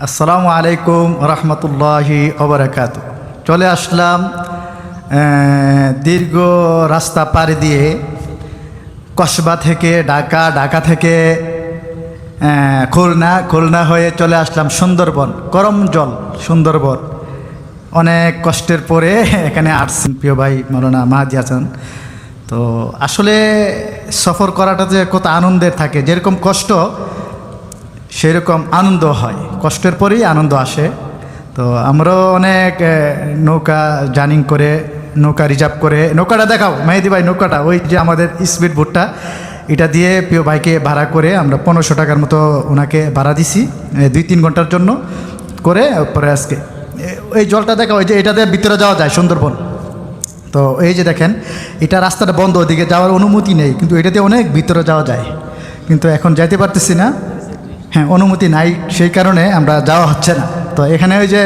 আসসালামু আলাইকুম রহমতুল্লাহি ওবারাকাতু। চলে আসলাম দীর্ঘ রাস্তা পাড়ি দিয়ে কসবা থেকে ঢাকা, ঢাকা থেকে খুলনা হয়ে চলে আসলাম সুন্দরবন, করমজল সুন্দরবন। অনেক কষ্টের পরে এখানে আসছেন প্রিয় ভাই মৌলানা মাহাদি হাসান। তো আসলে সফর করাটা যে কত আনন্দের থাকে, যেরকম কষ্ট সেরকম আনন্দ হয়, কষ্টের পরেই আনন্দ আসে। তো আমরাও অনেক নৌকা জার্নি করে, নৌকা রিজার্ভ করে, নৌকাটা দেখাও মেহেদি ভাই, নৌকাটা ওই যে আমাদের স্পিড বোটটা, এটা দিয়ে প্রিয় ভাইকে ভাড়া করে আমরা 1500 টাকার মতো ওনাকে ভাড়া দিছি 2-3 ঘন্টার জন্য করে। পরে আজকে এই জলটা দেখা, ওই যে এটাতে ভিতরে যাওয়া যায় সুন্দরবন। তো এই যে দেখেন, এটা রাস্তাটা বন্ধ, ওদিকে যাওয়ার অনুমতি নেই, কিন্তু এটাতে অনেক ভিতরে যাওয়া যায়, কিন্তু এখন যাইতে পারতেছি না। হ্যাঁ, অনুমতি নাই, সেই কারণে আমরা যাওয়া হচ্ছে না। তো এখানে ওই যে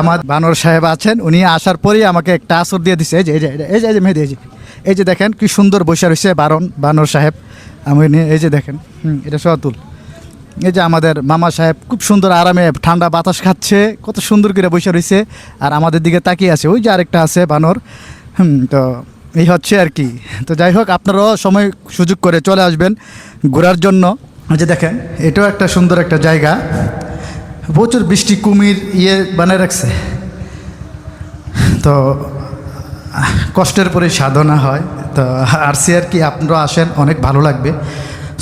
আমার বানর সাহেব আছেন, উনি আসার পরেই আমাকে একটা আসর দিয়ে দিচ্ছে। এই যে মেহেদি, এই যে দেখেন কি সুন্দর বসে রয়েছে বানর সাহেব। আমি এই যে দেখেন, এটা সতুল। এই যে আমাদের মামা সাহেব খুব সুন্দর আরামে ঠান্ডা বাতাস খাচ্ছে, কত সুন্দর করে বসে রয়েছে আর আমাদের দিকে তাকিয়ে আছে। ওই যে আরেকটা আছে বানর। তো এই হচ্ছে আর কি। তো যাই হোক, আপনারাও সময় সুযোগ করে চলে আসবেন ঘোরার জন্য। যে দেখেন, এটাও একটা সুন্দর একটা জায়গা, প্রচুর বৃষ্টি, কুমির বানিয়ে রাখছে। তো কষ্টের পরে সাধনা হয়। তো আসছি আর কি, আপনারা আসেন, অনেক ভালো লাগবে।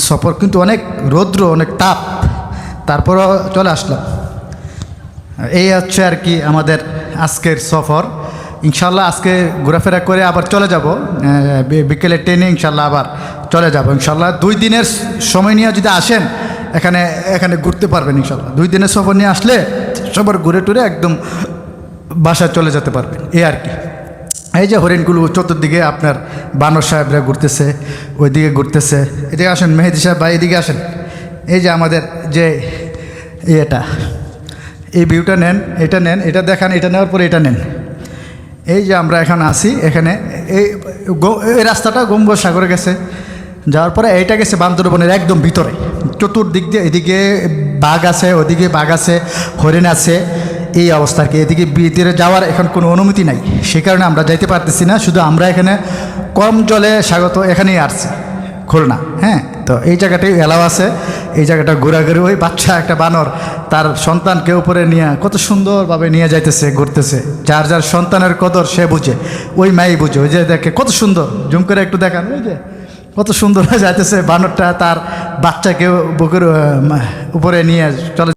সফর কিন্তু অনেক রৌদ্র, অনেক তাপ, তারপরও চলে আসলাম। এই হচ্ছে আর কি আমাদের আজকের সফর। ইনশাল্লাহ আজকে ঘোরাফেরা করে আবার চলে যাব, বিকেলে ট্রেনে ইনশাল্লাহ আবার চলে যাব। ইনশাল্লাহ 2 দিনের সময় নিয়ে যদি আসেন এখানে ঘুরতে পারবেন। ইনশাল্লাহ 2 দিনের সফর নিয়ে আসলে সবার ঘুরে টুরে একদম বাসায় চলে যেতে পারবেন, এই আর কি। এই যে হরিণগুলো চতুর্দিকে আপনার বানর সাহেবরা ঘুরতেছে, ওইদিকে ঘুরতেছে। এদিকে আসেন মেহেদি সাহেব ভাই, এদিকে আসেন। এই যে আমাদের যে এই ভিউটা নেন, এটা নেন, এটা দেখান, এটা নেওয়ার পরে এটা নেন। এই যে আমরা এখন আসি, এখানে এই রাস্তাটা গঙ্গোসাগরে গেছে, যাওয়ার পরে এইটা গেছে বান্দরবনের একদম ভিতরে, চতুর্দিক দিয়ে। এদিকে বাঘ আছে, ওদিকে বাঘ আছে, হরিণ আছে, এই অবস্থা আর কি। এদিকে ভিতরে যাওয়ার এখন কোনো অনুমতি নাই, সেই কারণে আমরা যাইতে পারতেছি না। শুধু আমরা এখানে কম জলে স্বাগত এখানেই আসছি, খুলনা। হ্যাঁ, তো এই জায়গাটাই এলাও আছে, এই জায়গাটা ঘোরাঘুরি। ওই বাচ্চা একটা বানর তার সন্তানকে উপরে নিয়ে কত সুন্দরভাবে নিয়ে যাইতেছে, ঘুরতেছে। যার যার সন্তানের কদর সে বুঝে, ওই মাই বুঝে। ওই যে দেখে কত সুন্দর, জুম করে একটু দেখান, ওই যে কত সুন্দর যাইতেছে বানরটা তার বাচ্চাকে বুকের উপরে নিয়ে চলে।